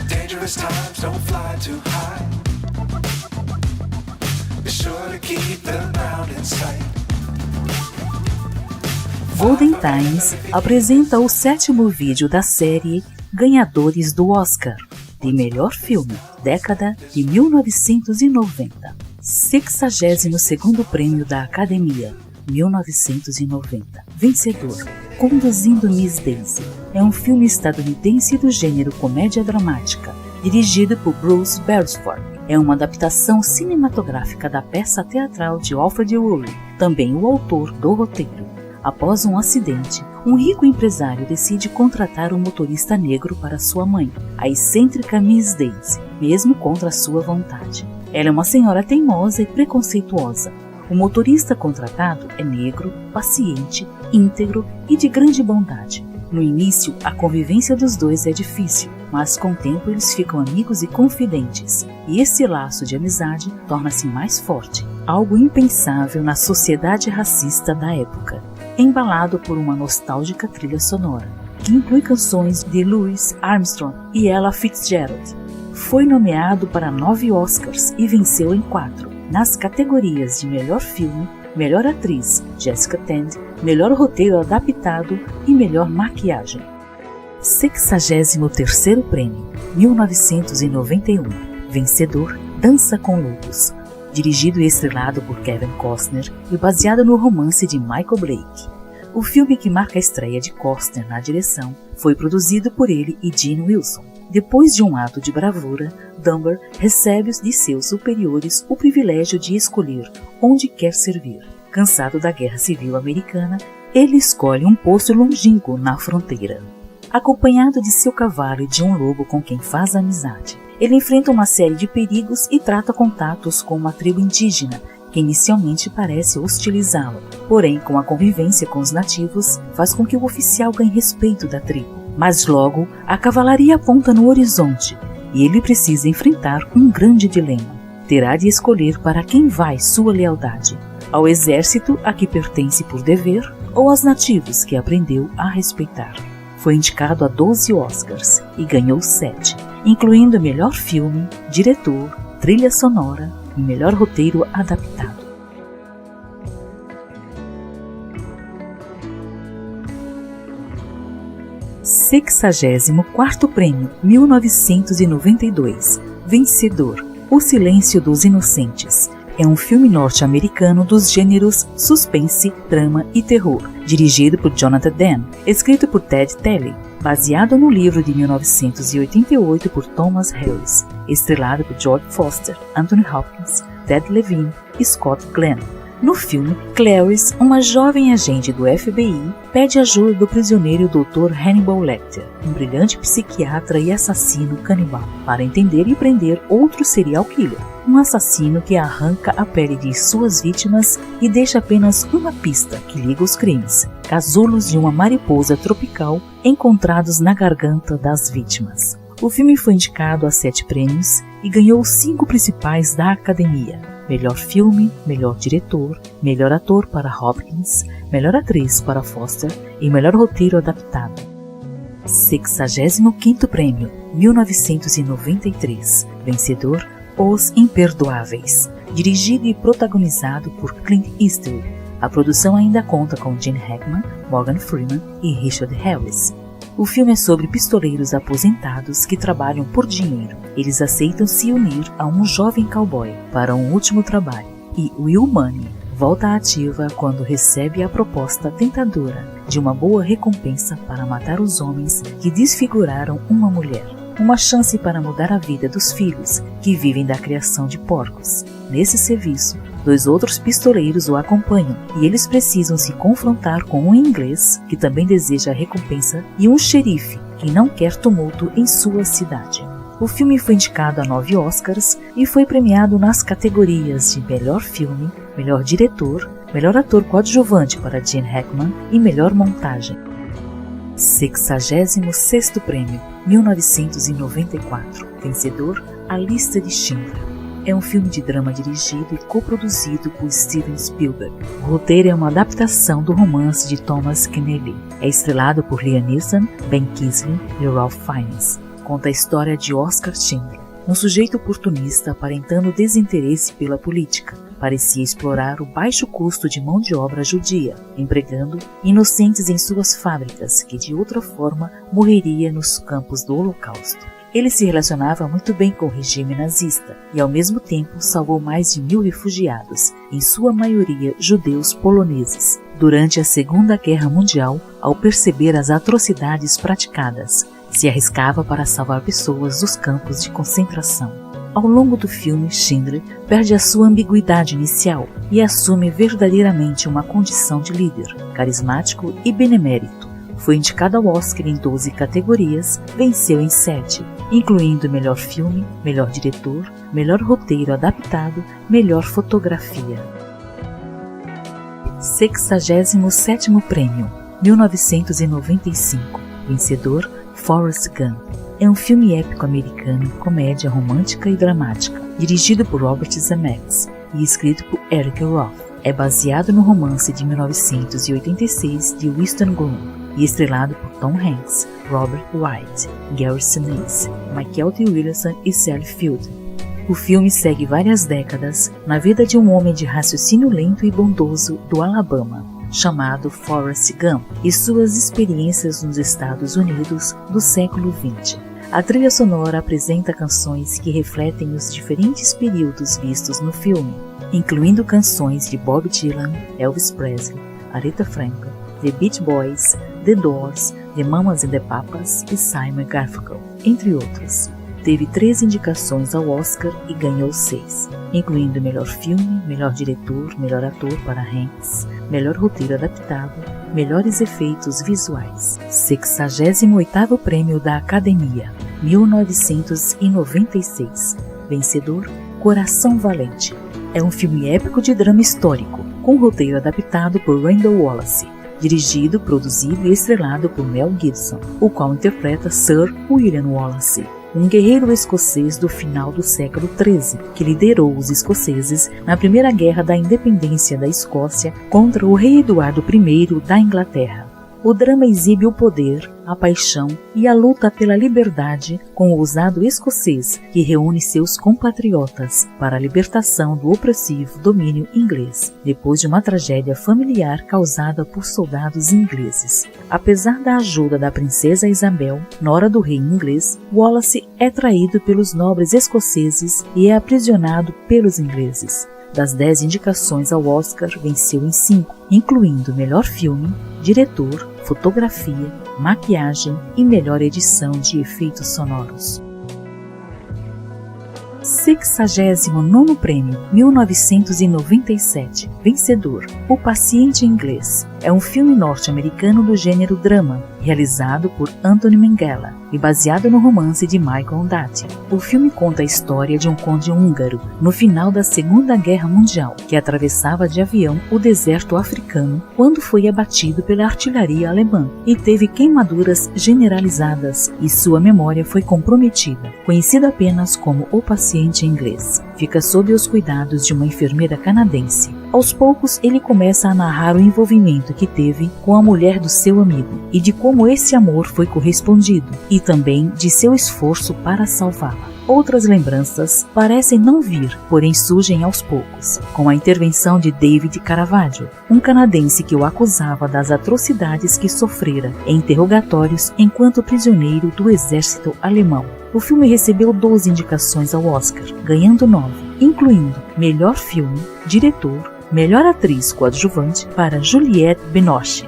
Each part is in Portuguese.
Dangerous times, don't fly too high. Be sure to keep the ground in sight. Golden Times apresenta o 7º vídeo da série Ganhadores do Oscar de Melhor Filme, década de 1990. 62º Prêmio da Academia, 1990. Vencedor, Conduzindo Miss Daisy. É um filme estadunidense do gênero comédia dramática, dirigido por Bruce Beresford. É uma adaptação cinematográfica da peça teatral de Alfred Urry, também o autor do roteiro. Após um acidente, um rico empresário decide contratar um motorista negro para sua mãe, a excêntrica Miss Daisy, mesmo contra sua vontade. Ela é uma senhora teimosa e preconceituosa. O motorista contratado é negro, paciente, íntegro e de grande bondade. No início, a convivência dos dois é difícil, mas com o tempo eles ficam amigos e confidentes, e esse laço de amizade torna-se mais forte, algo impensável na sociedade racista da época. Embalado por uma nostálgica trilha sonora, que inclui canções de Louis Armstrong e Ella Fitzgerald. Foi nomeado para 9 Oscars e venceu em 4, nas categorias de Melhor Filme, Melhor Atriz, Jessica Tandy, Melhor Roteiro Adaptado e Melhor Maquiagem. 63º Prêmio, 1991. Vencedor, Dança com Lobos. Dirigido e estrelado por Kevin Costner e baseado no romance de Michael Blake. O filme, que marca a estreia de Costner na direção, foi produzido por ele e Gene Wilson. Depois de um ato de bravura, Dunbar recebe de seus superiores o privilégio de escolher onde quer servir. Cansado da Guerra Civil Americana, ele escolhe um posto longínquo na fronteira. Acompanhado de seu cavalo e de um lobo com quem faz amizade, ele enfrenta uma série de perigos e trata contatos com uma tribo indígena, que inicialmente parece hostilizá-lo. Porém, com a convivência com os nativos, faz com que o oficial ganhe respeito da tribo. Mas logo, a cavalaria aponta no horizonte, e ele precisa enfrentar um grande dilema. Terá de escolher para quem vai sua lealdade: ao exército a que pertence por dever, ou aos nativos que aprendeu a respeitar. Foi indicado a 12 Oscars e ganhou 7, incluindo Melhor Filme, Diretor, Trilha Sonora e Melhor Roteiro Adaptado. Sexagésimo quarto Prêmio, 1992. Vencedor, O Silêncio dos Inocentes. É um filme norte-americano dos gêneros suspense, drama e terror, dirigido por Jonathan Demme, escrito por Ted Talley, baseado no livro de 1988 por Thomas Harris, estrelado por Jodie Foster, Anthony Hopkins, Ted Levine e Scott Glenn. No filme, Clarice, uma jovem agente do FBI, pede ajuda do prisioneiro Dr. Hannibal Lecter, um brilhante psiquiatra e assassino canibal, para entender e prender outro serial killer, um assassino que arranca a pele de suas vítimas e deixa apenas uma pista que liga os crimes: casulos de uma mariposa tropical encontrados na garganta das vítimas. O filme foi indicado a 7 prêmios e ganhou os 5 principais da Academia: Melhor Filme, Melhor Diretor, Melhor Ator para Hopkins, Melhor Atriz para Foster e Melhor Roteiro Adaptado. 65º Prêmio, 1993. Vencedor, Os Imperdoáveis. Dirigido e protagonizado por Clint Eastwood. A produção ainda conta com Gene Hackman, Morgan Freeman e Richard Harris. O filme é sobre pistoleiros aposentados que trabalham por dinheiro. Eles aceitam se unir a um jovem cowboy para um último trabalho. E Will Money volta à ativa quando recebe a proposta tentadora de uma boa recompensa para matar os homens que desfiguraram uma mulher. Uma chance para mudar a vida dos filhos que vivem da criação de porcos. Nesse serviço, 2 outros pistoleiros o acompanham e eles precisam se confrontar com um inglês que também deseja a recompensa e um xerife que não quer tumulto em sua cidade. O filme foi indicado a 9 Oscars e foi premiado nas categorias de Melhor Filme, Melhor Diretor, Melhor Ator Coadjuvante para Gene Hackman e Melhor Montagem. 66º Prêmio, 1994. Vencedor, A Lista de Schindler. É um filme de drama dirigido e coproduzido por Steven Spielberg. O roteiro é uma adaptação do romance de Thomas Keneally. É estrelado por Liam Neeson, Ben Kingsley e Ralph Fiennes. conta a história de Oscar Schindler, um sujeito oportunista aparentando desinteresse pela política. Parecia explorar o baixo custo de mão de obra judia, empregando inocentes em suas fábricas, que de outra forma morreria nos campos do Holocausto. Ele se relacionava muito bem com o regime nazista e, ao mesmo tempo, salvou mais de 1000 refugiados, em sua maioria judeus poloneses, durante a Segunda Guerra Mundial, ao perceber as atrocidades praticadas. Se arriscava para salvar pessoas dos campos de concentração. Ao longo do filme, Schindler perde a sua ambiguidade inicial e assume verdadeiramente uma condição de líder, carismático e benemérito. Foi indicado ao Oscar em 12 categorias, venceu em 7, incluindo melhor filme, melhor diretor, melhor roteiro adaptado, melhor fotografia. 67º Prêmio, 1995, vencedor Forrest Gump. É um filme épico americano, comédia romântica e dramática, dirigido por Robert Zemeckis e escrito por Eric Roth. É baseado no romance de 1986 de Winston Groom e estrelado por Tom Hanks, Robert White, Gary Sinise, Michael T. Williamson e Sally Field. O filme segue várias décadas na vida de um homem de raciocínio lento e bondoso do Alabama, chamado Forrest Gump, e suas experiências nos Estados Unidos do século XX. A trilha sonora apresenta canções que refletem os diferentes períodos vistos no filme, incluindo canções de Bob Dylan, Elvis Presley, Aretha Franklin, The Beach Boys, The Doors, The Mamas and the Papas e Simon Garfunkel, entre outros. Teve 3 indicações ao Oscar e ganhou 6, incluindo melhor filme, melhor diretor, melhor ator para Hanks, melhor roteiro adaptado, melhores efeitos visuais. 68º Prêmio da Academia, 1996, vencedor Coração Valente. É um filme épico de drama histórico, com roteiro adaptado por Randall Wallace, dirigido, produzido e estrelado por Mel Gibson, o qual interpreta Sir William Wallace, um guerreiro escocês do final do século XIII, que liderou os escoceses na Primeira Guerra da Independência da Escócia contra o rei Eduardo I da Inglaterra. O drama exibe o poder, a paixão e a luta pela liberdade com o ousado escocês que reúne seus compatriotas para a libertação do opressivo domínio inglês, depois de uma tragédia familiar causada por soldados ingleses. Apesar da ajuda da princesa Isabel, nora do rei inglês, Wallace é traído pelos nobres escoceses e é aprisionado pelos ingleses. Das 10 indicações ao Oscar, venceu em 5, incluindo melhor filme, diretor, fotografia, maquiagem e melhor edição de efeitos sonoros. 69º Prêmio, 1997, vencedor, O Paciente Inglês. É um filme norte-americano do gênero drama, realizado por Anthony Minghella e baseado no romance de Michael Ondaatje. O filme conta a história de um conde húngaro no final da Segunda Guerra Mundial, que atravessava de avião o deserto africano quando foi abatido pela artilharia alemã e teve queimaduras generalizadas e sua memória foi comprometida. Conhecido apenas como O Paciente Inglês, fica sob os cuidados de uma enfermeira canadense. Aos poucos, ele começa a narrar o envolvimento que teve com a mulher do seu amigo e de como esse amor foi correspondido, e também de seu esforço para salvá-la. Outras lembranças parecem não vir, porém surgem aos poucos, com a intervenção de David Caravaggio, um canadense que o acusava das atrocidades que sofrera em interrogatórios enquanto prisioneiro do exército alemão. O filme recebeu 12 indicações ao Oscar, ganhando 9, incluindo melhor filme, diretor, melhor atriz coadjuvante para Juliette Binoche.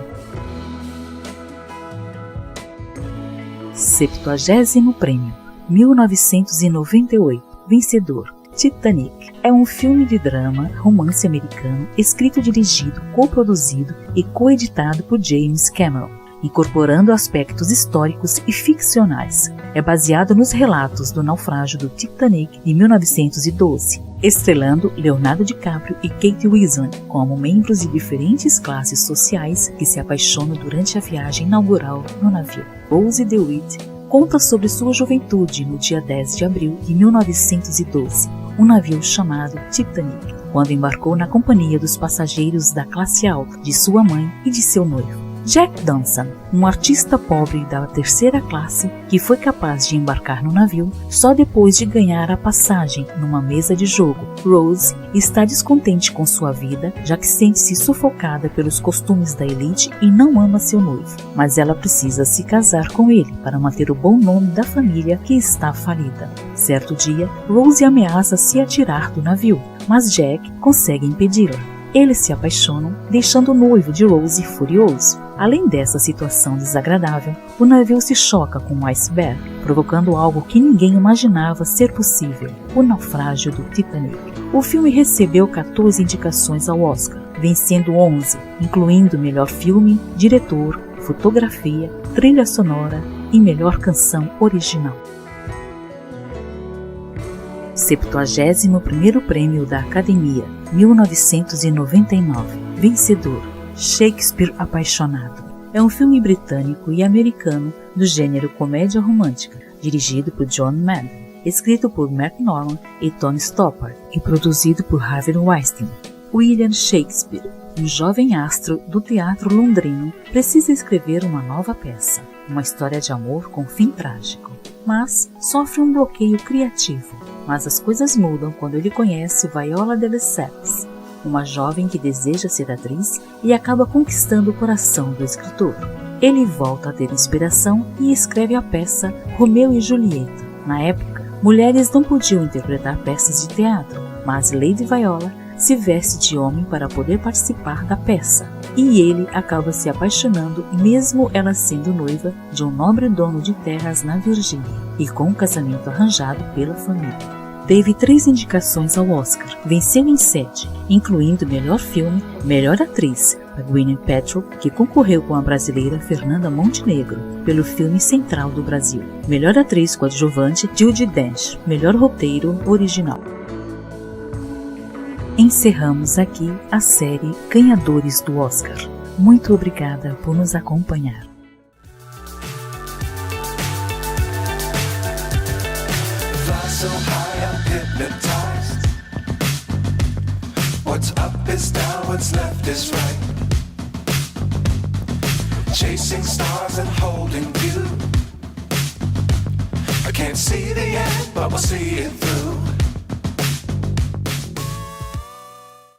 70º Prêmio, 1998, vencedor, Titanic. É um filme de drama, romance americano, escrito, dirigido, coproduzido e coeditado por James Cameron, incorporando aspectos históricos e ficcionais. É baseado nos relatos do naufrágio do Titanic de 1912, estrelando Leonardo DiCaprio e Kate Winslet como membros de diferentes classes sociais que se apaixonam durante a viagem inaugural no navio. Rose DeWitt conta sobre sua juventude no dia 10 de abril de 1912, um navio chamado Titanic, quando embarcou na companhia dos passageiros da classe alta, de sua mãe e de seu noivo. Jack Dawson, um artista pobre da terceira classe que foi capaz de embarcar no navio só depois de ganhar a passagem numa mesa de jogo. Rose está descontente com sua vida, já que sente-se sufocada pelos costumes da elite e não ama seu noivo, mas ela precisa se casar com ele para manter o bom nome da família que está falida. Certo dia, Rose ameaça se atirar do navio, mas Jack consegue impedi-la. Eles se apaixonam, deixando o noivo de Rose furioso. Além dessa situação desagradável, o navio se choca com um iceberg, provocando algo que ninguém imaginava ser possível: o naufrágio do Titanic. O filme recebeu 14 indicações ao Oscar, vencendo 11, incluindo melhor filme, diretor, fotografia, trilha sonora e melhor canção original. 71º Prêmio da Academia, 1999. Vencedor: Shakespeare Apaixonado. É um filme britânico e americano do gênero comédia romântica, dirigido por John Madden, escrito por Mark Norman e Tony Stoppard e produzido por Harvey Weinstein. William Shakespeare, um jovem astro do teatro londrino, precisa escrever uma nova peça, uma história de amor com fim trágico, mas sofre um bloqueio criativo. Mas as coisas mudam quando ele conhece Viola de Lesseps, uma jovem que deseja ser atriz e acaba conquistando o coração do escritor. Ele volta a ter inspiração e escreve a peça Romeu e Julieta. Na época, mulheres não podiam interpretar peças de teatro, mas Lady Viola se veste de homem para poder participar da peça, e ele acaba se apaixonando mesmo ela sendo noiva de um nobre dono de terras na Virgínia e com um casamento arranjado pela família. Teve 3 indicações ao Oscar, venceu em 7, incluindo melhor filme, melhor atriz, a Gwyneth Paltrow, que concorreu com a brasileira Fernanda Montenegro pelo filme Central do Brasil, melhor atriz coadjuvante Judi Dench, melhor roteiro original. Encerramos aqui a série Ganhadores do Oscar. Muito obrigada por nos acompanhar. Fly so high, I'm hypnotized. What's up is down, what's left is right. Chasing stars and holding you. I can't see the end, but we'll see it through.